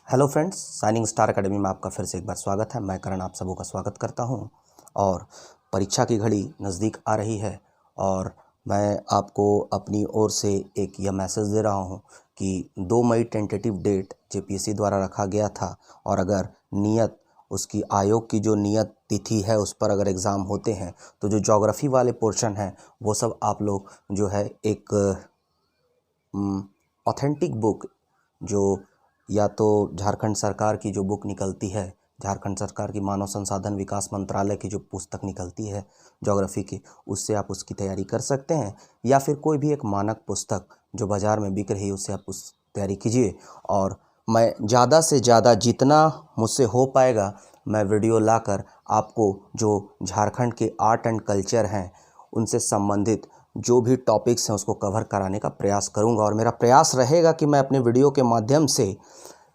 Hello friends, shining star academy में आपका फिर से एक बार स्वागत है। मैं करण आप सबों का स्वागत करता हूं और परीक्षा की घड़ी नज़दीक आ रही है और मैं आपको अपनी ओर से एक यह मैसेज दे रहा हूं कि 2 मई टेंटेटिव डेट जेपीएससी द्वारा रखा गया था और अगर नियत उसकी आयोग की जो नियत तिथि है उस पर अगर एग्ज़ाम होते हैं तो जो ज्योग्राफी वाले पोर्शन हैं वो सब आप लोग जो है एक ऑथेंटिक बुक जो या तो झारखंड सरकार की जो बुक निकलती है, झारखंड सरकार की मानव संसाधन विकास मंत्रालय की जो पुस्तक निकलती है ज्योग्राफी की, उससे आप उसकी तैयारी कर सकते हैं या फिर कोई भी एक मानक पुस्तक जो बाज़ार में बिक रही है उससे आप उस तैयारी कीजिए। और मैं ज़्यादा से ज़्यादा जितना मुझसे हो पाएगा मैं वीडियो लाकर आपको जो झारखंड के आर्ट एंड कल्चर हैं उनसे संबंधित जो भी टॉपिक्स हैं उसको कवर कराने का प्रयास करूंगा। और मेरा प्रयास रहेगा कि मैं अपने वीडियो के माध्यम से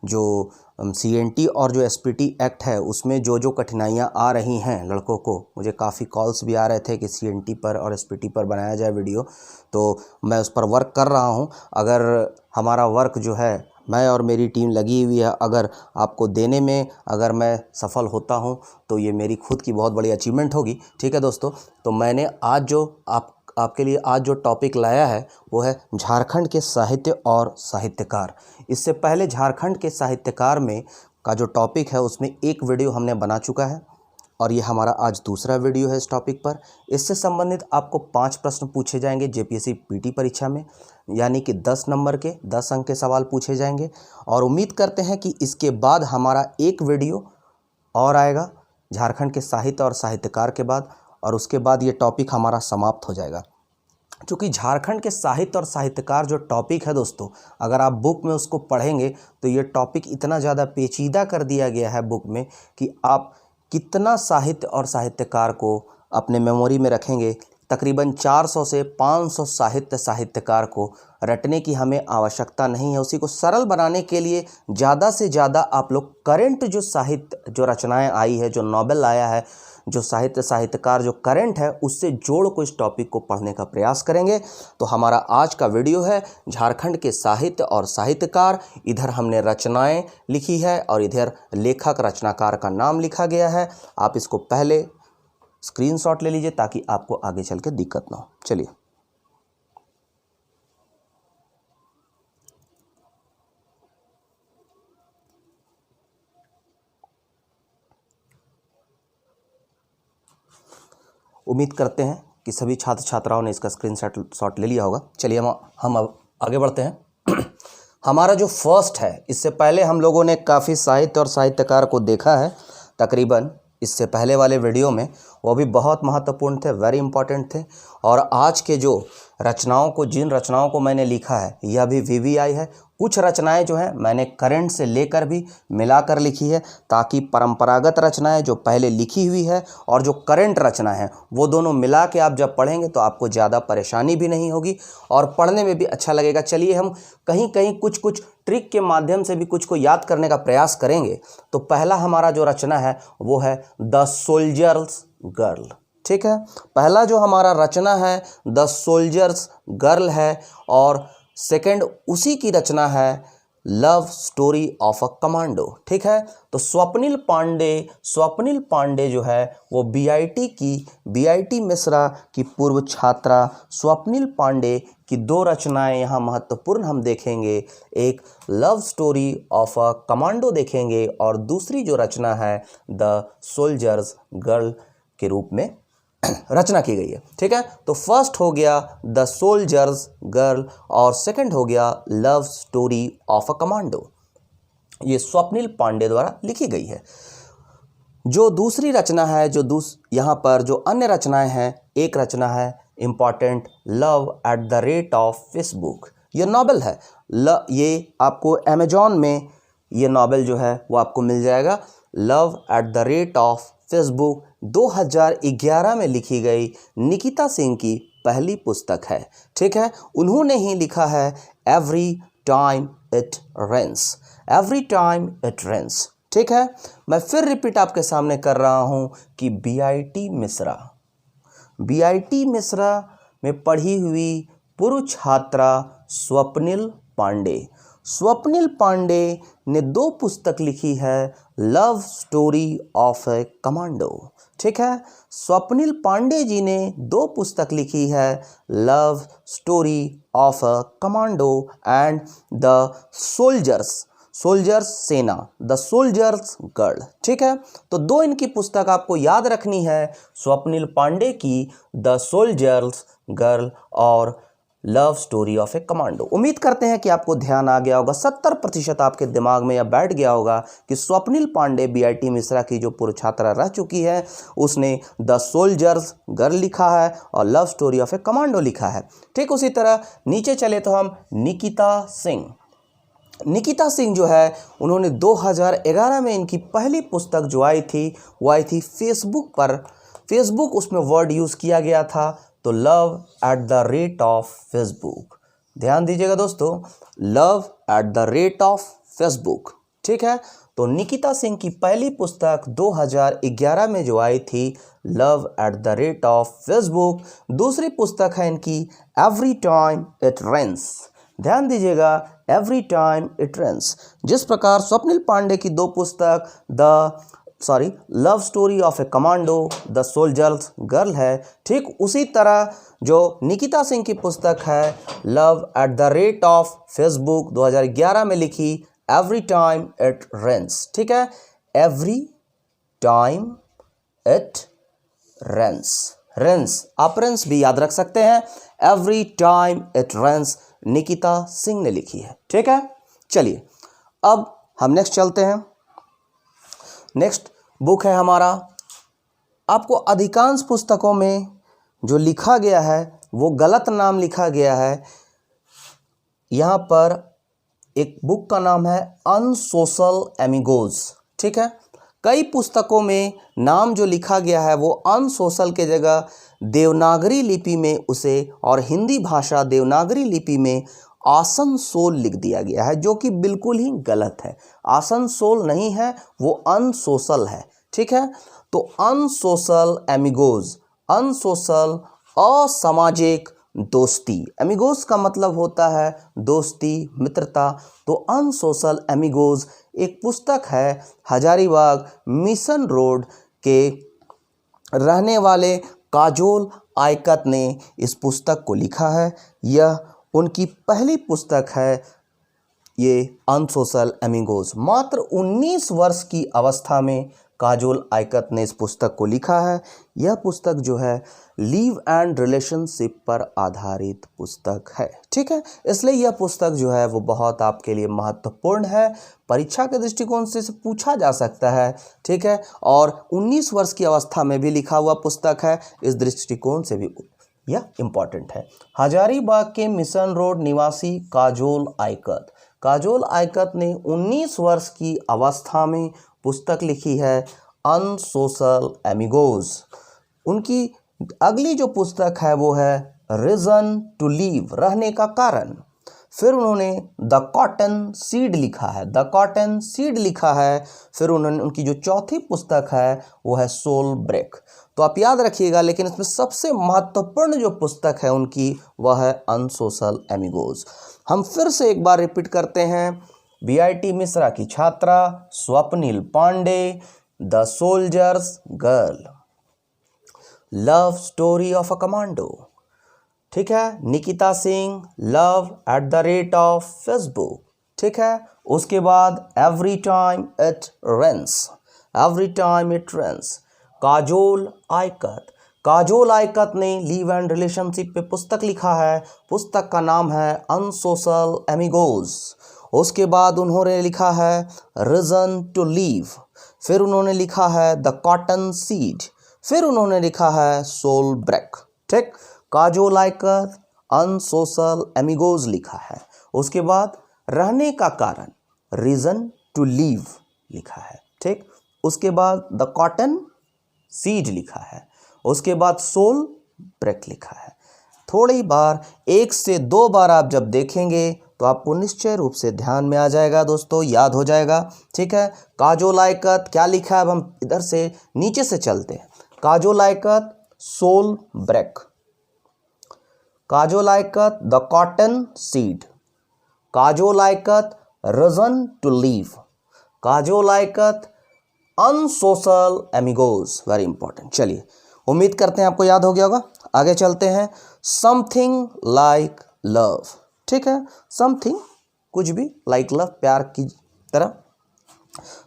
जो सीएनटी और जो एसपीटी एक्ट है उसमें जो जो कठिनाइयां आ रही हैं लड़कों को, मुझे काफ़ी कॉल्स भी आ रहे थे कि सीएनटी पर और एसपीटी पर बनाया जाए वीडियो, तो मैं उस पर वर्क कर रहा हूं। अगर हमारा वर्क जो है, मैं और मेरी टीम लगी हुई है, अगर आपको देने में अगर मैं सफल होता हूं तो ये मेरी खुद की बहुत बड़ी अचीवमेंट होगी। ठीक है दोस्तों, तो मैंने आज जो आपके लिए आज जो टॉपिक लाया है वो है झारखंड के साहित्य और साहित्यकार। इससे पहले झारखंड के साहित्यकार में का जो टॉपिक है उसमें एक वीडियो हमने बना चुका है और ये हमारा आज दूसरा वीडियो है इस टॉपिक पर। इससे संबंधित आपको 5 प्रश्न पूछे जाएंगे जेपीएससी पीटी परीक्षा में, यानी कि 10 नंबर के 10 अंक के सवाल पूछे जाएंगे। और उम्मीद करते हैं कि इसके बाद हमारा एक वीडियो और आएगा झारखंड के साहित्य और साहित्यकार के बाद, और उसके बाद ये टॉपिक हमारा समाप्त हो जाएगा। क्योंकि झारखंड के साहित्य और साहित्यकार जो टॉपिक है दोस्तों, अगर आप बुक में उसको पढ़ेंगे तो ये टॉपिक इतना ज़्यादा पेचीदा कर दिया गया है बुक में कि आप कितना साहित्य और साहित्यकार को अपने मेमोरी में रखेंगे। तकरीबन 400 से 500 साहित्यकार को रटने की हमें आवश्यकता नहीं है। उसी को सरल बनाने के लिए ज़्यादा से ज़्यादा आप लोग करंट जो साहित्य जो रचनाएं आई है, जो नॉवेल आया है, जो साहित्यकार जो करंट है उससे जोड़ को इस टॉपिक को पढ़ने का प्रयास करेंगे। तो हमारा आज का वीडियो है झारखंड के साहित्य और साहित्यकार। इधर हमने रचनाएं लिखी है और इधर लेखक रचनाकार का नाम लिखा गया है। आप इसको पहले स्क्रीनशॉट ले लीजिए ताकि आपको आगे चल के दिक्कत ना हो। चलिए, उम्मीद करते हैं कि सभी छात्र छात्राओं ने इसका स्क्रीनशॉट ले लिया होगा। चलिए हम अब आगे बढ़ते हैं। हमारा जो फर्स्ट है, इससे पहले हम लोगों ने काफ़ी साहित्य और साहित्यकार को देखा है तकरीबन इससे पहले वाले वीडियो में, वो भी बहुत महत्वपूर्ण थे, वेरी इंपॉर्टेंट थे। और आज के जो रचनाओं को, जिन रचनाओं को मैंने लिखा है यह भी वीवीआई है। कुछ रचनाएं जो हैं मैंने करंट से लेकर भी मिलाकर लिखी है ताकि परंपरागत रचनाएं जो पहले लिखी हुई है और जो करंट रचना है वो दोनों मिला के आप जब पढ़ेंगे तो आपको ज़्यादा परेशानी भी नहीं होगी और पढ़ने में भी अच्छा लगेगा। चलिए हम कहीं कहीं कुछ ट्रिक के माध्यम से भी कुछ को याद करने का प्रयास करेंगे। तो पहला हमारा जो रचना है वो है द सोल्जर्स गर्ल। ठीक है, पहला जो हमारा रचना है द सोल्जर्स गर्ल है और सेकंड उसी की रचना है love story of a commando. ठीक है, तो स्वप्निल पांडे जो है वो बीआईटी मिश्रा की पूर्व छात्रा स्वप्निल पांडे की 2 रचनाएं यहाँ महत्वपूर्ण हम देखेंगे। एक love story of a commando देखेंगे और दूसरी जो रचना है द सोल्जर्स गर्ल के रूप में रचना की गई है। ठीक है, तो फर्स्ट हो गया द सोल्जर्स गर्ल और सेकंड हो गया love story of a commando. ये स्वप्निल पांडे द्वारा लिखी गई है। जो दूसरी रचना है, यहाँ पर जो अन्य रचनाएं हैं, एक रचना है important love at the rate of Facebook. ये नॉवेल है, ये आपको अमेजॉन में ये नॉवेल जो है वो आपको मिल जाएगा। Love at the rate of Facebook 2011 में लिखी गई निकिता सिंह की पहली पुस्तक है। ठीक है, उन्होंने ही लिखा है एवरी टाइम इट रेन्स। ठीक है, मैं फिर रिपीट आपके सामने कर रहा हूं कि बीआईटी मिश्रा में पढ़ी हुई पूर्व छात्रा स्वप्निल पांडे स्वप्निल पांडे ने 2 पुस्तक लिखी है, love story of A commando. ठीक है, स्वप्निल पांडे जी ने 2 पुस्तक लिखी है, love story of a commando and the soldiers, soldiers सेना, द सोल्जर्स गर्ल। ठीक है, तो 2 इनकी पुस्तक आपको याद रखनी है, स्वप्निल पांडे की द सोल्जर्स गर्ल और love story of A commando. उम्मीद करते हैं कि आपको ध्यान आ गया होगा, 70% आपके दिमाग में यह बैठ गया होगा कि स्वप्निल पांडे बीआईटी मिश्रा की जो पूर्व छात्रा रह चुकी है, उसने द सोल्जर्स गर्ल लिखा है और love story of A commando लिखा है। ठीक उसी तरह नीचे चले तो हम निकिता सिंह, निकिता सिंह जो है उन्होंने 2011 में इनकी पहली पुस्तक जो आई थी वो आई थी फेसबुक पर, फेसबुक उसमें वर्ड यूज़ किया गया था, तो love at the rate of Facebook. ध्यान दीजिएगा दोस्तों, love at the rate of Facebook. ठीक है, तो निकिता सिंह की पहली पुस्तक 2011 में जो आई थी, love at the rate of Facebook. दूसरी पुस्तक है इनकी एवरी टाइम इट रेन्स। ध्यान दीजिएगा, एवरी टाइम इट रेन्स। जिस प्रकार स्वप्निल पांडे की 2 पुस्तक love story of A commando, the soldier's girl है, ठीक उसी तरह जो निकिता सिंह की पुस्तक है, love at the rate of Facebook 2011 में लिखी, एवरी टाइम इट रेन्स। ठीक है, every time it rains, rains आप रेन्स भी याद रख सकते हैं, every time it rains Nikita Singh ने लिखी है। ठीक है, चलिए अब हम नेक्स्ट चलते हैं। नेक्स्ट बुक है हमारा, आपको अधिकांश पुस्तकों में जो लिखा गया है वो गलत नाम लिखा गया है। यहाँ पर एक बुक का नाम है अनसोशल एमिगोज। ठीक है, कई पुस्तकों में नाम जो लिखा गया है वो अनसोशल के जगह देवनागरी लिपि में उसे, और हिंदी भाषा देवनागरी लिपि में आसनसोल लिख दिया गया है, जो कि बिल्कुल ही गलत है। आसनसोल नहीं है, वो अनसोशल है। ठीक है, तो अनसोशल एमिगोज, अनसोशल असामाजिक दोस्ती, एमिगोज का मतलब होता है दोस्ती, मित्रता। तो अनसोशल एमिगोज एक पुस्तक है, हजारीबाग मिशन रोड के रहने वाले काजोल आयकत ने इस पुस्तक को लिखा है। यह उनकी पहली पुस्तक है, ये अनसोशल एमिगोज। मात्र 19 वर्ष की अवस्था में काजोल आयकत ने इस पुस्तक को लिखा है। यह पुस्तक जो है लीव एंड रिलेशनशिप पर आधारित पुस्तक है। ठीक है, इसलिए यह पुस्तक जो है वो बहुत आपके लिए महत्वपूर्ण है, परीक्षा के दृष्टिकोण से इसे पूछा जा सकता है। ठीक है, और 19 वर्ष की अवस्था में भी लिखा हुआ पुस्तक है, इस दृष्टिकोण से भी यह इम्पॉर्टेंट है। हजारीबाग के मिशन रोड निवासी काजोल आयकत, काजोल आयकत ने 19 वर्ष की अवस्था में पुस्तक लिखी है अनसोशल एमिगोज। उनकी अगली जो पुस्तक है वो है रीजन टू लीव, रहने का कारण। फिर उन्होंने द कॉटन सीड लिखा है, द कॉटन सीड लिखा है। फिर उन्होंने उनकी जो चौथी पुस्तक है वो है सोल ब्रेक। तो आप याद रखिएगा, लेकिन इसमें सबसे महत्वपूर्ण जो पुस्तक है उनकी वह है अनसोशल एमिगोज। हम फिर से एक बार रिपीट करते हैं, बीआईटी मिश्रा की छात्रा Swapnil Pandey, the soldier's girl, love story of a commando. ठीक है, Nikita Singh, love at the rate of Facebook. ठीक है, उसके बाद every time it rains, every time it rains. Kajol Aaykat, Kajol आयकत ने लीव एंड रिलेशनशिप पे पुस्तक लिखा है, पुस्तक का नाम है अनसोशल एमिगोज। उसके बाद उन्होंने लिखा है रीजन टू लीव। फिर उन्होंने लिखा है द कॉटन सीड। फिर उन्होंने लिखा है सोल ब्रेक। ठीक, काजोल आयकत अनसोशल एमिगोज लिखा है। उसके बाद रहने का कारण रीजन टू लीव लिखा है। ठीक, उसके बाद द कॉटन सीड लिखा है। उसके बाद सोल ब्रेक लिखा है। थोड़ी बार, 1 से 2 बार आप जब देखेंगे तो आपको निश्चय रूप से ध्यान में आ जाएगा दोस्तों, याद हो जाएगा। ठीक है, काजोल आयकत क्या लिखा है, अब हम इधर से नीचे से चलते हैं। काजोल आयकत soul break, Kajol Aikat the cotton seed, Kajol Aikat reason to leave, Kajol Aikat unsocial amigos, very important. चलिए उम्मीद करते हैं आपको याद हो गया होगा। आगे चलते हैं। समथिंग लाइक लव, ठीक है, समथिंग कुछ भी, लाइक लव प्यार की तरह,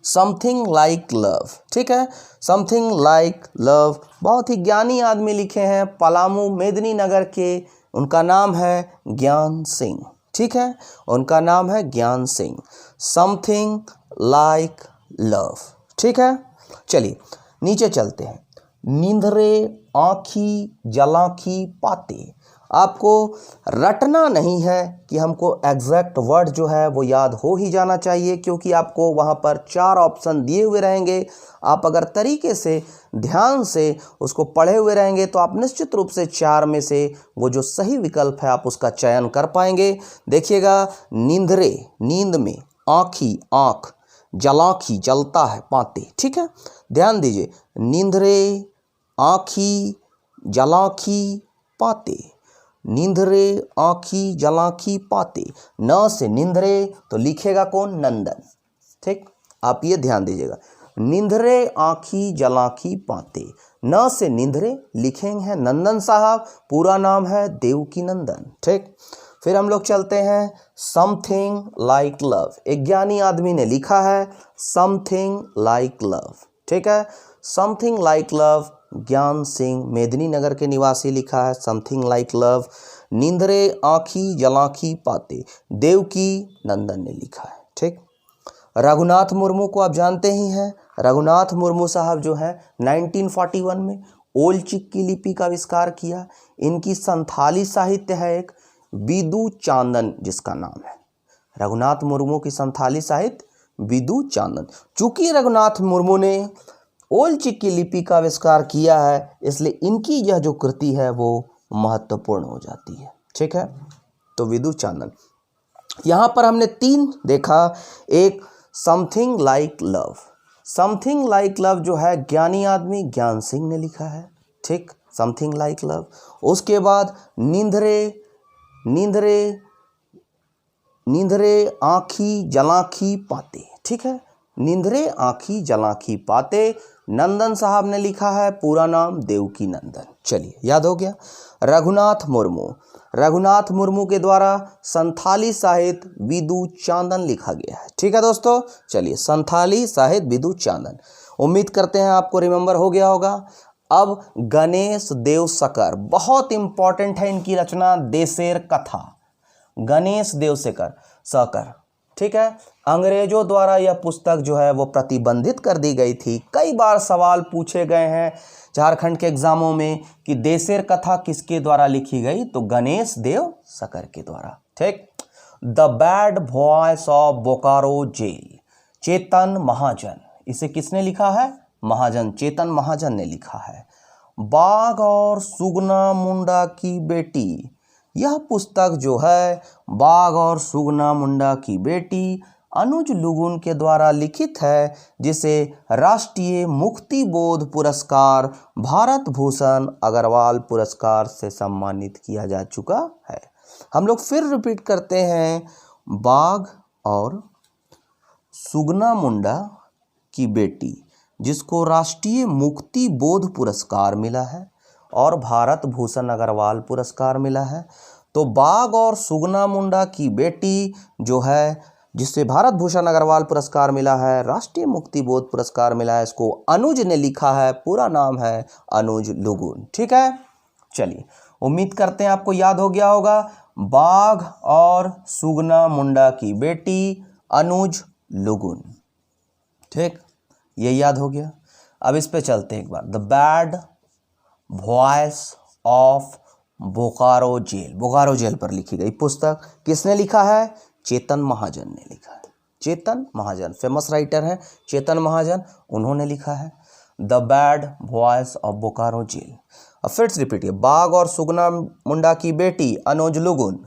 समथिंग लाइक लव, ठीक है, समथिंग लाइक लव। बहुत ही ज्ञानी आदमी लिखे हैं, पलामू मेदिनीनगर के, उनका नाम है ज्ञान सिंह, ठीक है, उनका नाम है ज्ञान सिंह। समथिंग लाइक लव, ठीक है। चलिए नीचे चलते हैं। नींदरे आँखी जलाखी पाते, आपको रटना नहीं है कि हमको एग्जैक्ट वर्ड जो है वो याद हो ही जाना चाहिए, क्योंकि आपको वहाँ पर 4 ऑप्शन दिए हुए रहेंगे। आप अगर तरीके से ध्यान से उसको पढ़े हुए रहेंगे तो आप निश्चित रूप से 4 में से वो जो सही विकल्प है आप उसका चयन कर पाएंगे। देखिएगा, नींदरे नींद में, आँखी आँख, जलाखी जलता है, पाते, ठीक है, ध्यान दीजिए, नींदरे आँखी जलाखी पाते, नींदरे आँखी जलाखी पाते। न से नींदरे तो लिखेगा कौन, नंदन, ठीक, आप ये ध्यान दीजिएगा, नींदरे आँखी जलाखी पाते, न से नींदरे लिखेंगे हैं नंदन साहब, पूरा नाम है देवकी नंदन, ठीक। फिर हम लोग चलते हैं। समथिंग लाइक लव, एक ज्ञानी आदमी ने लिखा है समथिंग लाइक लव, ठीक है, समथिंग लाइक लव, ज्ञान सिंह मेदिनीनगर के निवासी लिखा है समथिंग लाइक लव। नींदरे आँखी जलाखी पाते, देवकी नंदन ने लिखा है, ठीक। रघुनाथ मुर्मू को आप जानते ही हैं। रघुनाथ मुर्मू साहब जो है 1941 में ओल्ड चिक की लिपि का आविष्कार किया। इनकी संथाली साहित्य है एक, बिदु चांदन जिसका नाम है। रघुनाथ मुर्मू की संथाली साहित्य बिदु चांदन। चूंकि रघुनाथ मुर्मू ने ओल्ड चिक की लिपि का आविष्कार किया है, इसलिए इनकी यह जो कृति है वो महत्वपूर्ण हो जाती है, ठीक है। तो बिदु चांदन, यहाँ पर हमने 3 देखा। एक something like love, something like love जो है ज्ञानी आदमी ज्ञान सिंह ने लिखा है, ठीक, समथिंग लाइक लव। उसके बाद नींदरे नींदरे नींदरे आँखी जलाखी पाते, ठीक है, नींदरे आँखी जलाखी पाते, नंदन साहब ने लिखा है, पूरा नाम देवकी नंदन। चलिए याद हो गया। रघुनाथ मुर्मू, रघुनाथ मुर्मू के द्वारा संथाली साहित्य बिदु चांदन लिखा गया है, ठीक है दोस्तों। चलिए, संथाली साहित्य बिदु चांदन, उम्मीद करते हैं आपको रिमेंबर हो गया होगा। अब गणेश देव सकर, बहुत इंपॉर्टेंट है इनकी रचना देशेर कथा, गणेश देव सकर, ठीक है। अंग्रेजों द्वारा यह पुस्तक जो है वो प्रतिबंधित कर दी गई थी। कई बार सवाल पूछे गए हैं झारखंड के एग्जामों में कि देशेर कथा किसके द्वारा लिखी गई, तो गणेश देव सकर के द्वारा, ठीक। The bad voice of Bokaro jail, Chetan Mahajan, इसे किसने लिखा है, महाजन, चेतन महाजन ने लिखा है। बाघ और सुगना मुंडा की बेटी, यह पुस्तक जो है बाघ और सुगना मुंडा की बेटी अनुज लुगुन के द्वारा लिखित है, जिसे राष्ट्रीय मुक्ति बोध पुरस्कार, भारत भूषण अग्रवाल पुरस्कार से सम्मानित किया जा चुका है। हम लोग फिर रिपीट करते हैं, बाघ और सुगना मुंडा की बेटी जिसको राष्ट्रीय मुक्ति बोध पुरस्कार मिला है और भारत भूषण अग्रवाल पुरस्कार मिला है। तो बाघ और सुगना मुंडा की बेटी जो है जिससे भारत भूषण अग्रवाल पुरस्कार मिला है, राष्ट्रीय मुक्ति बोध पुरस्कार मिला है, इसको अनुज ने लिखा है, पूरा नाम है अनुज लुगुन, ठीक है। चलिए, उम्मीद करते हैं आपको याद हो गया होगा। बाघ और सुगना मुंडा की बेटी अनुज लुगुन, ठीक, ये याद हो गया। अब इस पे चलते हैं एक बार। The bad voice of Bokaro jail, Bokaro jail पर लिखी गई पुस्तक किसने लिखा है, चेतन महाजन ने लिखा है। चेतन महाजन फेमस राइटर हैं, चेतन महाजन, उन्होंने लिखा है the bad voice of Bokaro jail. अब फिर से रिपीट, बाघ और सुगना मुंडा की बेटी Anuj Lugun,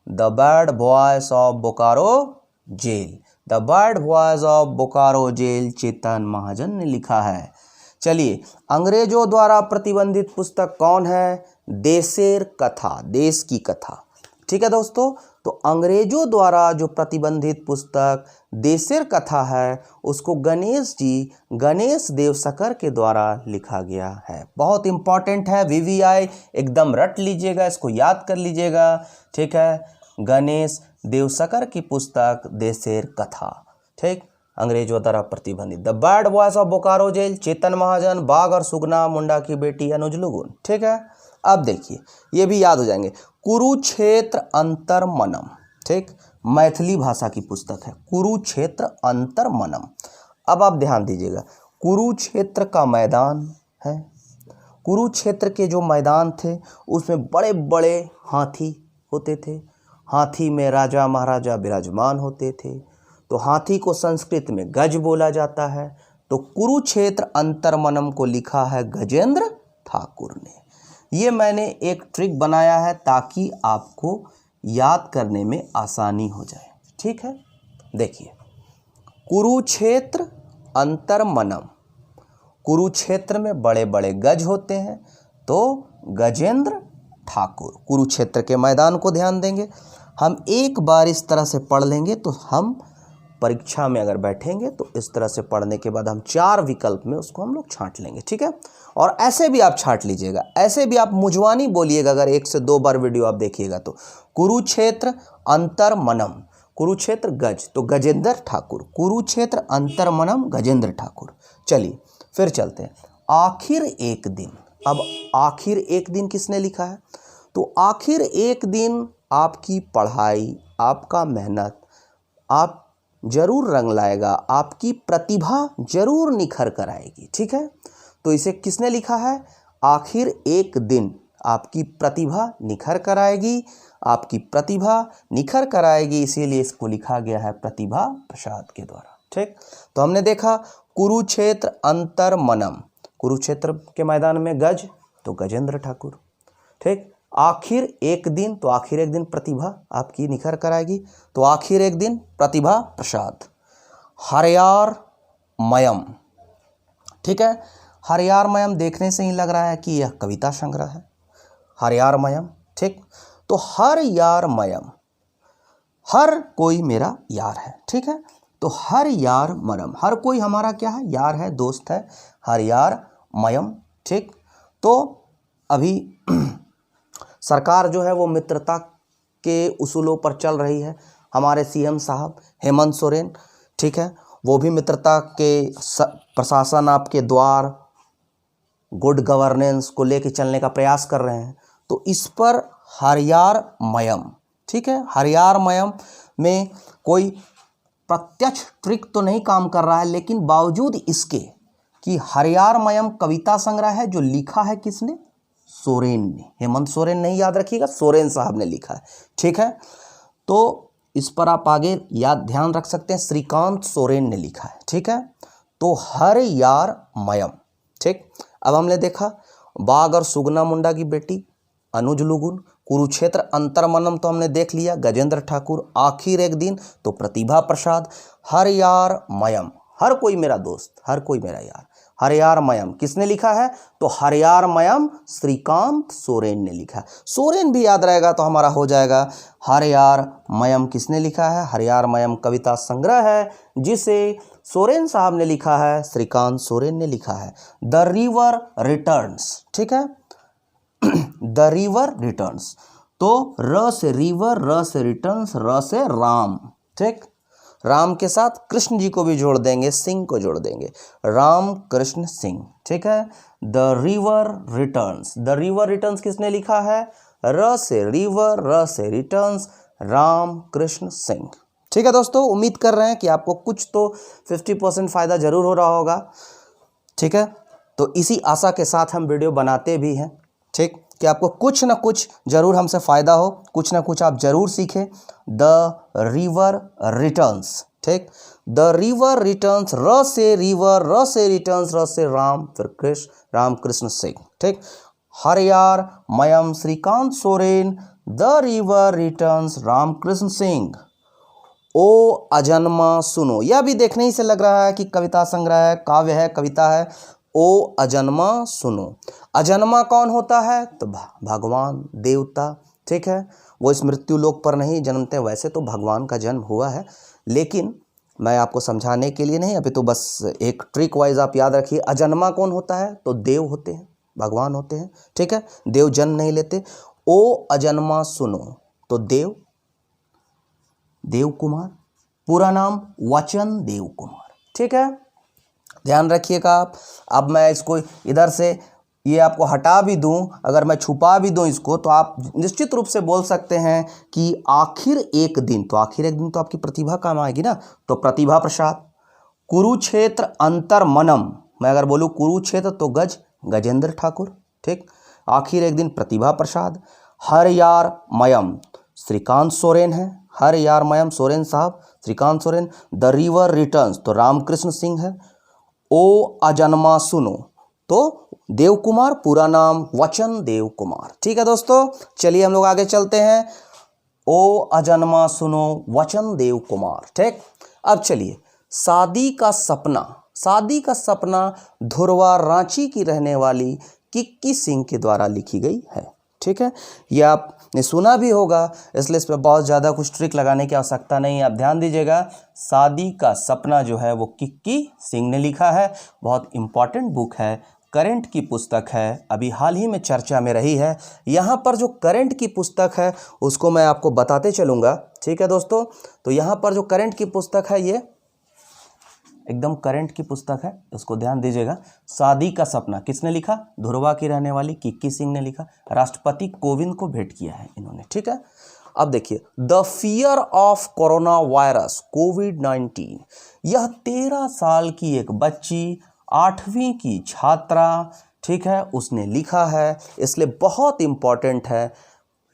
the bad voice of Bokaro jail, the bad voice of Bokaro jail, Chetan Mahajan ने लिखा है। चलिए, अंग्रेजों द्वारा प्रतिबंधित पुस्तक कौन है, देशेर कथा, देश की कथा, ठीक है दोस्तों। तो अंग्रेजों द्वारा जो प्रतिबंधित पुस्तक देशेर कथा है उसको गणेश देवसकर के द्वारा लिखा गया है। बहुत इंपॉर्टेंट है, वीवीआई एकदम रट लीजिएगा, इसको याद कर लीजिएगा, ठीक है। गणेश देवसकर की पुस्तक देशेर कथा, ठीक, अंग्रेजों द्वारा प्रतिबंधित। The bad boys of Bokaro jail, Chetan Mahajan, बाघ और सुगना, मुंडा की बेटी, अनुज लुगुन, ठीक है। अब देखिए ये भी याद हो जाएंगे, कुरुक्षेत्र अंतर्मनम, ठीक, मैथिली भाषा की पुस्तक है, कुरुक्षेत्र अंतर्मनम। अब आप ध्यान दीजिएगा, कुरुक्षेत्र का मैदान है, कुरुक्षेत्र के जो मैदान थे उसमें बड़े बड़े हाथी होते थे, हाथी में राजा महाराजा विराजमान होते थे, तो हाथी को संस्कृत में गज बोला जाता है। तो कुरुक्षेत्र अंतर्मनम को लिखा है गजेंद्र ठाकुर ने। ये मैंने एक ट्रिक बनाया है ताकि आपको याद करने में आसानी हो जाए, ठीक है। देखिए, कुरुक्षेत्र अंतर्मनम, कुरुक्षेत्र में बड़े बड़े गज होते हैं, तो गजेंद्र ठाकुर, कुरुक्षेत्र के मैदान को ध्यान देंगे। हम एक बार इस तरह से पढ़ लेंगे तो हम परीक्षा में अगर बैठेंगे तो इस तरह से पढ़ने के बाद हम 4 विकल्प में उसको हम लोग छांट लेंगे, ठीक है। और ऐसे भी आप छांट लीजिएगा, ऐसे भी आप मुजवानी बोलिएगा अगर 1 से 2 बार वीडियो आप देखिएगा तो। कुरुक्षेत्र अंतर्मनम, कुरुक्षेत्र गज, तो गजेंद्र ठाकुर, कुरुक्षेत्र अंतर्मनम गजेंद्र ठाकुर। चलिए फिर चलते हैं, आखिर एक दिन। अब आखिर एक दिन किसने लिखा है? तो आखिर एक दिन आपकी पढ़ाई, आपका मेहनत आप जरूर रंग लाएगा, आपकी प्रतिभा जरूर निखर कर आएगी, ठीक है। तो इसे किसने लिखा है? आखिर एक दिन आपकी प्रतिभा निखर कर आएगी, आपकी प्रतिभा निखर कर आएगी, इसीलिए इसको लिखा गया है प्रतिभा प्रसाद के द्वारा, ठीक। तो हमने देखा कुरुक्षेत्र अंतर्मनम, कुरुक्षेत्र के मैदान में गज, तो गजेंद्र ठाकुर, ठीक। आखिर एक दिन, तो आखिर एक दिन प्रतिभा आपकी निखर कर आएगी, तो आखिर एक दिन प्रतिभा प्रसाद। हरियार मयम, ठीक है, हरियार मयम देखने से ही लग रहा है कि यह कविता संग्रह है, हरियार मयम, ठीक। तो हर यार मयम, हर कोई मेरा यार है, ठीक है। तो हर यार मरम, हर कोई हमारा क्या है? यार है, दोस्त है, हर यार मयम, ठीक। तो अभी सरकार जो है वो मित्रता के उसूलों पर चल रही है। हमारे सीएम साहब हेमंत सोरेन, ठीक है, वो भी मित्रता के प्रशासन आपके द्वार, गुड गवर्नेंस को लेके चलने का प्रयास कर रहे हैं। तो इस पर हरियार मयम, ठीक है, हरियार मयम में कोई प्रत्यक्ष ट्रिक तो नहीं काम कर रहा है, लेकिन बावजूद इसके कि हरियार मयम कविता संग्रह है जो लिखा है किसने? सोरेन ने, हेमंत सोरेन नहीं, याद रखिएगा, सोरेन साहब ने लिखा है, ठीक है। तो इस पर आप आगे याद ध्यान रख सकते हैं, श्रीकांत सोरेन ने लिखा है, ठीक है। तो हर यार मयम, ठीक। अब हमने देखा बाघ और सुगना मुंडा की बेटी, अनुज लुगुन, कुरुक्षेत्र अंतर्मनम तो हमने देख लिया, गजेंद्र ठाकुर, आखिर एक दिन तो प्रतिभा प्रसाद, हर यार मयम, हर कोई मेरा दोस्त, हर कोई मेरा यार, हरियार मयम किसने लिखा है? तो हरियार मयम श्रीकांत सोरेन ने लिखा है। सोरेन भी याद रहेगा तो हमारा हो जाएगा। हरियार मयम किसने लिखा है? हरियार मयम कविता संग्रह है जिसे सोरेन साहब ने लिखा है, श्रीकांत सोरेन ने लिखा है। द रिवर रिटर्न्स, ठीक है, द रिवर रिटर्न्स, तो र से रिवर, र से रिटर्न्स, र से राम, ठीक, राम के साथ कृष्ण जी को भी जोड़ देंगे, सिंह को जोड़ देंगे, राम कृष्ण सिंह, ठीक है। The river returns, the river returns किसने लिखा है? र से रिवर, र से रिटर्न्स, राम कृष्ण सिंह, ठीक है। दोस्तों उम्मीद कर रहे हैं कि आपको कुछ तो 50% फ़ायदा जरूर हो रहा होगा, ठीक है। तो इसी आशा के साथ हम वीडियो बनाते भी हैं, ठीक, कि आपको कुछ ना कुछ जरूर हमसे फ़ायदा हो, कुछ ना कुछ आप जरूर सीखें। द रिवर रिटर्न्स, ठीक, द रिवर रिटर्न्स, र से रिवर, र से रिटर्न्स, र से राम, फिर कृष्ण, राम कृष्ण सिंह, ठीक। हरियार मयम Shrikant Soren, the river returns, Ram Krishna Singh. ओ अजन्मा सुनो, यह भी देखने ही से लग रहा है कि कविता संग्रह है, काव्य है, कविता है। ओ अजन्मा सुनो, अजन्मा कौन होता है? तो भगवान, देवता, ठीक है, वो इस मृत्यु लोक पर नहीं जन्मते, वैसे तो भगवान का जन्म हुआ है, लेकिन मैं आपको समझाने के लिए नहीं, अभी तो बस एक ट्रिक वाइज आप याद रखिए। अजन्मा कौन होता है? तो देव होते हैं, भगवान होते हैं, ठीक है। देव जन्म नहीं लेते। ओ अजन्मा सुनो, तो देव, देव कुमार, पूरा नाम वचन देव कुमार, ठीक है, ध्यान रखिएगा आप। अब मैं इसको इधर से ये आपको हटा भी दूं, अगर मैं छुपा भी दूं इसको, तो आप निश्चित रूप से बोल सकते हैं कि आखिर एक दिन, तो आखिर एक दिन तो आपकी प्रतिभा काम आएगी ना, तो प्रतिभा प्रसाद। कुरुक्षेत्र अंतर्मनम, मैं अगर बोलूँ कुरुक्षेत्र तो गजेंद्र ठाकुर, ठीक। आखिर एक दिन प्रतिभा प्रसाद। हर यार मयम श्रीकांत सोरेन है, हर यार मयम सोरेन साहब, Shrikant Soren. The river returns तो रामकृष्ण सिंह है। ओ अजन्मा सुनो तो देव कुमार, पूरा नाम वचन देव कुमार, ठीक है दोस्तों। चलिए हम लोग आगे चलते हैं। ओ अजन्मा सुनो वचन देव कुमार, ठीक। अब चलिए, शादी का सपना, शादी का सपना धुरवा रांची की रहने वाली किक्की सिंह के द्वारा लिखी गई है, ठीक है। ये आपने सुना भी होगा, इसलिए इस पर बहुत ज़्यादा कुछ ट्रिक लगाने की आवश्यकता नहीं है। आप ध्यान दीजिएगा, शादी का सपना जो है वो किक्की सिंह ने लिखा है। बहुत इंपॉर्टेंट बुक है, करंट की पुस्तक है, अभी हाल ही में चर्चा में रही है। यहाँ पर जो करंट की पुस्तक है उसको मैं आपको बताते चलूँगा, ठीक है दोस्तों। तो यहाँ पर जो करंट की पुस्तक है, ये एकदम करंट की पुस्तक है, इसको ध्यान दीजिएगा। शादी का सपना किसने लिखा? धुरवा की रहने वाली किक्की सिंह ने लिखा। राष्ट्रपति कोविंद को भेंट किया है इन्होंने, ठीक है। अब देखिए, the fear of corona virus कोविड-19, यह 13 साल की एक बच्ची, 8वीं की छात्रा, ठीक है, उसने लिखा है, इसलिए बहुत इंपॉर्टेंट है।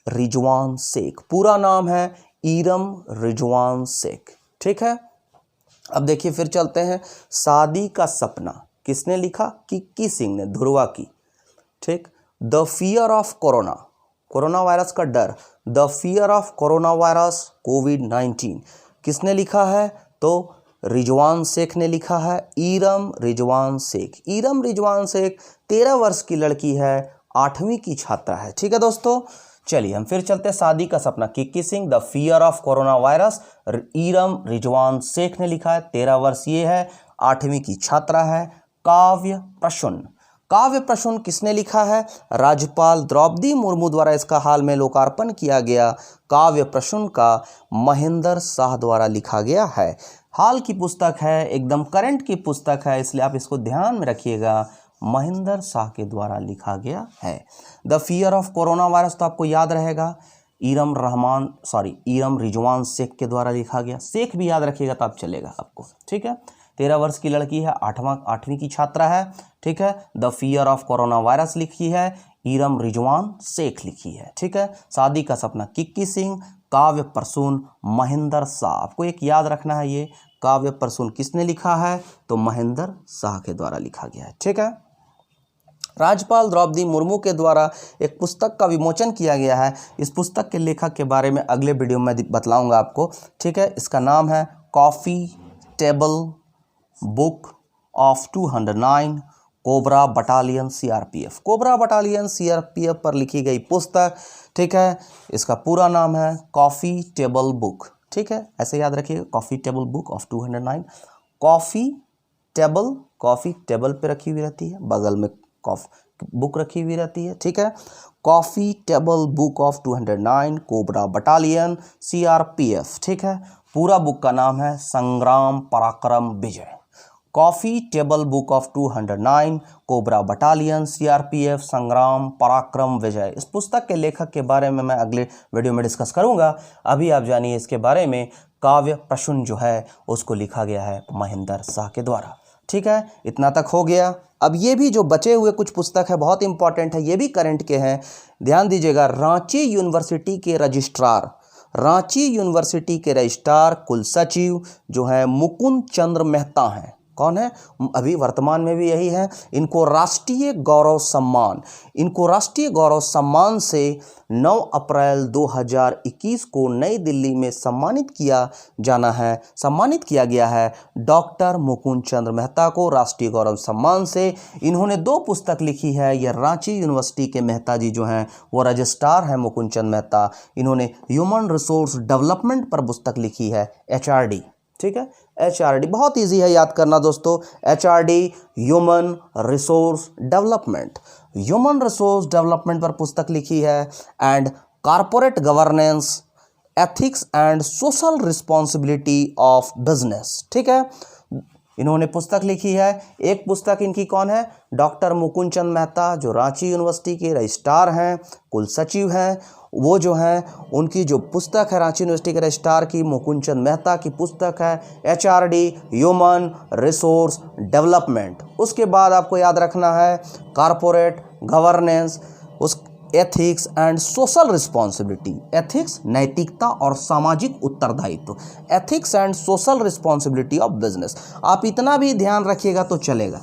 रिजवान शेख, पूरा नाम है इरम रिजवान शेख, ठीक है। अब देखिए फिर चलते हैं, शादी का सपना किसने लिखा? किक्की सिंह ने, धुरवा की, ठीक। The fear of corona, corona virus का डर, the fear of corona virus कोविड-19 किसने लिखा है? तो रिजवान शेख ने लिखा है, इरम रिजवान शेख। इरम रिजवान शेख 13 वर्ष की लड़की है, 8वीं की छात्रा है, ठीक है दोस्तों। चलिए हम फिर चलते हैं, शादी का सपना Kikki Singh, the fear of corona virus Iram Rizwan Sheikh ने लिखा है, 13 वर्ष ये है, 8वीं की छात्रा है। काव्य प्रसून, काव्य प्रसून किसने लिखा है? राज्यपाल द्रौपदी मुर्मू द्वारा इसका हाल में लोकार्पण किया गया। काव्य प्रसून का महेंद्र शाह द्वारा लिखा गया है। हाल की पुस्तक है, एकदम करंट की पुस्तक है, इसलिए आप इसको ध्यान में रखिएगा, महेंद्र शाह के द्वारा लिखा गया है। The fear of corona virus तो आपको याद रहेगा, इरम रिजवान शेख के द्वारा लिखा गया। शेख भी याद रखिएगा तो आप चलेगा आपको, ठीक है। 13 वर्ष की लड़की है, 8वीं की छात्रा है, ठीक है। The fear of corona virus लिखी है, इरम रिजवान शेख लिखी है, ठीक है। शादी का सपना किक्की सिंह, काव्य प्रसून महेंद्र शाह। आपको एक याद रखना है, ये काव्य प्रसून किसने लिखा है? तो महेंद्र शाह के द्वारा लिखा गया है, ठीक है। राज्यपाल द्रौपदी मुर्मू के द्वारा एक पुस्तक का विमोचन किया गया है। इस पुस्तक के लेखक के बारे में अगले वीडियो में बतलाऊंगा आपको, ठीक है। इसका नाम है coffee table book of 209 cobra battalion CRPF, cobra battalion CRPF पर लिखी गई पुस्तक, ठीक है। इसका पूरा नाम है कॉफ़ी टेबल बुक, ठीक है, ऐसे याद रखिएगा, coffee table book of 209। Coffee table पे रखी हुई रहती है, बगल में बुक रखी हुई रहती है, ठीक है। Coffee table book of 209 cobra battalion CRPF, ठीक है। पूरा बुक का नाम है संग्राम पराक्रम विजय। Coffee table book of 209 cobra battalion CRPF संग्राम पराक्रम विजय। इस पुस्तक के लेखक के बारे में मैं अगले वीडियो में डिस्कस करूंगा। अभी आप जानिए इसके बारे में, काव्य प्रसून जो है उसको लिखा गया है महेंद्र शाह के द्वारा, ठीक है। इतना तक हो गया। अब ये भी जो बचे हुए कुछ पुस्तक है बहुत इंपॉर्टेंट है, ये भी करंट के हैं, ध्यान दीजिएगा। रांची यूनिवर्सिटी के रजिस्ट्रार, रांची यूनिवर्सिटी के रजिस्ट्रार कुलसचिव जो है मुकुंद चंद्र मेहता हैं, कौन है, अभी वर्तमान में भी यही है। इनको राष्ट्रीय गौरव सम्मान से 9 अप्रैल 2021 को नई दिल्ली में सम्मानित किया गया है डॉक्टर मुकुंद चंद्र मेहता को राष्ट्रीय गौरव सम्मान से। इन्होंने 2 पुस्तक लिखी है। यह रांची यूनिवर्सिटी के मेहता जी जो हैं वो रजिस्ट्रार हैं मुकुंद चंद्र मेहता। इन्होंने ह्यूमन रिसोर्स डेवलपमेंट पर पुस्तक लिखी है, HRD, ठीक है। HRD बहुत इजी है याद करना दोस्तों, HRD ह्यूमन रिसोर्स डेवलपमेंट पर पुस्तक लिखी है। And corporate governance, ethics and social responsibility of business, ठीक है, इन्होंने पुस्तक लिखी है। एक पुस्तक इनकी कौन है, डॉक्टर मुकुंद चंद्र मेहता जो रांची यूनिवर्सिटी के रजिस्ट्रार हैं, कुल सचिव हैं, वो जो हैं उनकी जो पुस्तक है रांची यूनिवर्सिटी के रजिस्ट्रार की, मुकुंद चंद्र मेहता की पुस्तक है HRD ह्यूमन रिसोर्स डेवलपमेंट। उसके बाद आपको याद रखना है कॉर्पोरेट गवर्नेंस, उस ethics and social responsibility, ethics नैतिकता और सामाजिक उत्तरदायित्व, ethics and social responsibility of business. आप इतना भी ध्यान रखिएगा तो चलेगा,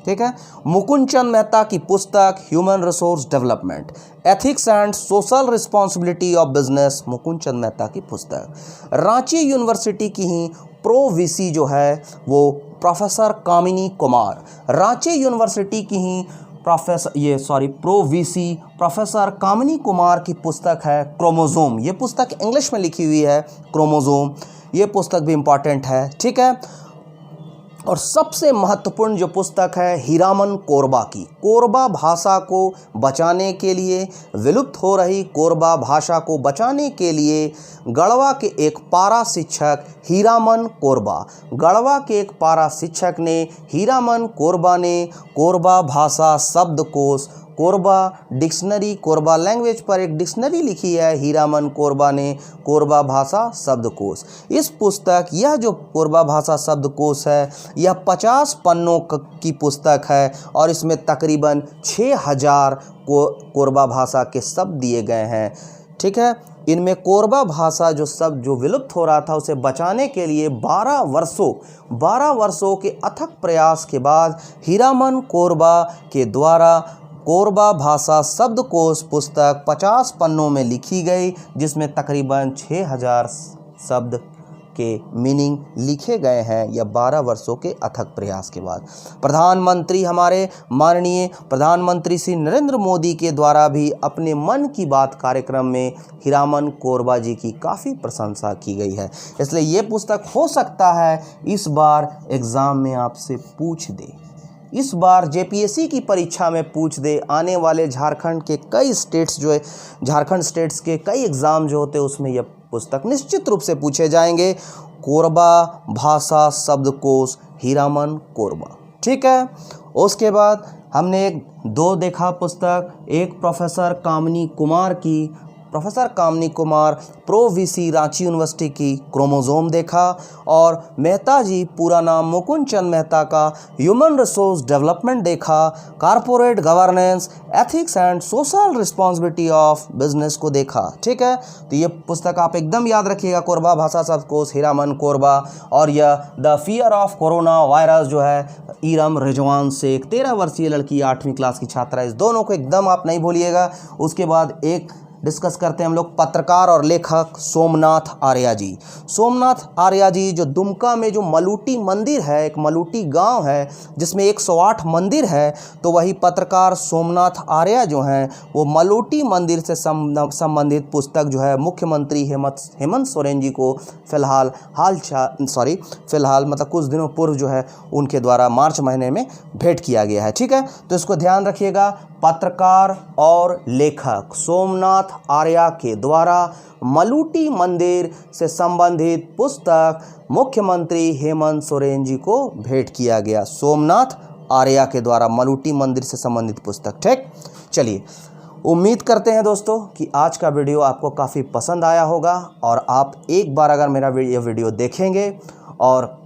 ठीक है। मुकुंद चंद्र मेहता की पुस्तक human resource development, ethics and social responsibility of business, Mukund Chandra Mehta की पुस्तक। रांची यूनिवर्सिटी की ही प्रो वीसी जो है वो प्रोफेसर कामिनी कुमार, रांची यूनिवर्सिटी की ही pro VC professor Kamini Kumar की पुस्तक है क्रोमोसोम। ये पुस्तक इंग्लिश में लिखी हुई है, क्रोमोसोम, ये पुस्तक भी इंपॉर्टेंट है, ठीक है। और सबसे महत्वपूर्ण जो पुस्तक है हीरामन कोरबा की, कोरबा भाषा को बचाने के लिए, विलुप्त हो रही कोरबा भाषा को बचाने के लिए गढ़वा के एक पारा शिक्षक हीरामन कोरबा, गढ़वा के एक पारा शिक्षक ने हीरामन कोरबा ने कोरबा भाषा शब्दकोश, कोरबा डिक्शनरी, कोरबा लैंग्वेज पर एक डिक्शनरी लिखी है हीरामन कोरबा ने, कोरबा भाषा शब्दकोश। इस पुस्तक, यह जो कोरबा भाषा शब्दकोश है यह 50 पन्नों की पुस्तक है और इसमें तकरीबन 6000 कोरबा भाषा के शब्द दिए गए हैं, ठीक है। इनमें कोरबा भाषा जो विलुप्त हो रहा था उसे बचाने के लिए 12 वर्षों के अथक प्रयास के बाद हीरामन कोरबा के द्वारा कोरबा भाषा शब्दकोश पुस्तक 50 पन्नों में लिखी गई, जिसमें तकरीबन 6000 शब्द के मीनिंग लिखे गए हैं, या 12 वर्षों के अथक प्रयास के बाद। प्रधानमंत्री, हमारे माननीय प्रधानमंत्री श्री नरेंद्र मोदी के द्वारा भी अपने मन की बात कार्यक्रम में हीरामन कोरबा जी की काफ़ी प्रशंसा की गई है। इसलिए ये पुस्तक हो सकता है इस बार एग्ज़ाम में आपसे पूछ दे, इस बार जेपीएससी की परीक्षा में पूछ दे। आने वाले झारखंड के कई स्टेट्स जो है, झारखंड स्टेट्स के कई एग्ज़ाम जो होते हैं उसमें यह पुस्तक निश्चित रूप से पूछे जाएंगे। कोरबा भाषा शब्दकोश हीरामन कोरबा, ठीक है। उसके बाद हमने 2 देखा पुस्तक, एक professor Kamini Kumar pro VC Ranchi university की क्रोमोसोम देखा, और मेहता जी पूरा नाम मुकुंद चंद्र मेहता का ह्यूमन रिसोर्स डेवलपमेंट देखा, corporate governance, ethics and social responsibility of business को देखा, ठीक है। तो ये पुस्तक आप एकदम याद रखिएगा, कोरबा भाषा शब्दकोश हीरामन कोरबा। और यह the fear of corona virus जो है इरम रिजवान शेख, 13 वर्षीय लड़की, 8वीं क्लास की छात्रा, इस दोनों को एकदम आप नहीं भूलिएगा। उसके बाद एक डिस्कस करते हैं हम लोग पत्रकार और लेखक सोमनाथ आर्या जी। सोमनाथ आर्या जी जो दुमका में जो मलूटी मंदिर है, एक मलूटी गांव है जिसमें 108 मंदिर है, तो वही पत्रकार सोमनाथ आर्या जो हैं वो मलूटी मंदिर से संबंधित पुस्तक जो है मुख्यमंत्री हेमंत सोरेन जी को फिलहाल मतलब कुछ दिनों पूर्व जो है उनके द्वारा मार्च महीने में भेंट किया गया है, ठीक है। तो इसको ध्यान रखिएगा, पत्रकार और लेखक सोमनाथ आर्या के द्वारा मलूटी मंदिर से संबंधित पुस्तक मुख्यमंत्री हेमंत सोरेन जी को भेंट किया गया। सोमनाथ आर्या के द्वारा मलूटी मंदिर से संबंधित पुस्तक, ठीक। चलिए, उम्मीद करते हैं दोस्तों कि आज का वीडियो आपको काफ़ी पसंद आया होगा, और आप एक बार अगर मेरा ये वीडियो देखेंगे और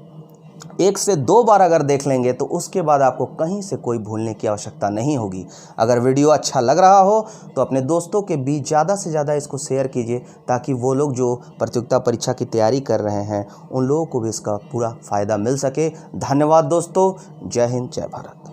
1 से 2 बार अगर देख लेंगे तो उसके बाद आपको कहीं से कोई भूलने की आवश्यकता नहीं होगी। अगर वीडियो अच्छा लग रहा हो तो अपने दोस्तों के बीच ज़्यादा से ज़्यादा इसको शेयर कीजिए, ताकि वो लोग जो प्रतियोगिता परीक्षा की तैयारी कर रहे हैं उन लोगों को भी इसका पूरा फ़ायदा मिल सके। धन्यवाद दोस्तों। जय हिंद, जय भारत।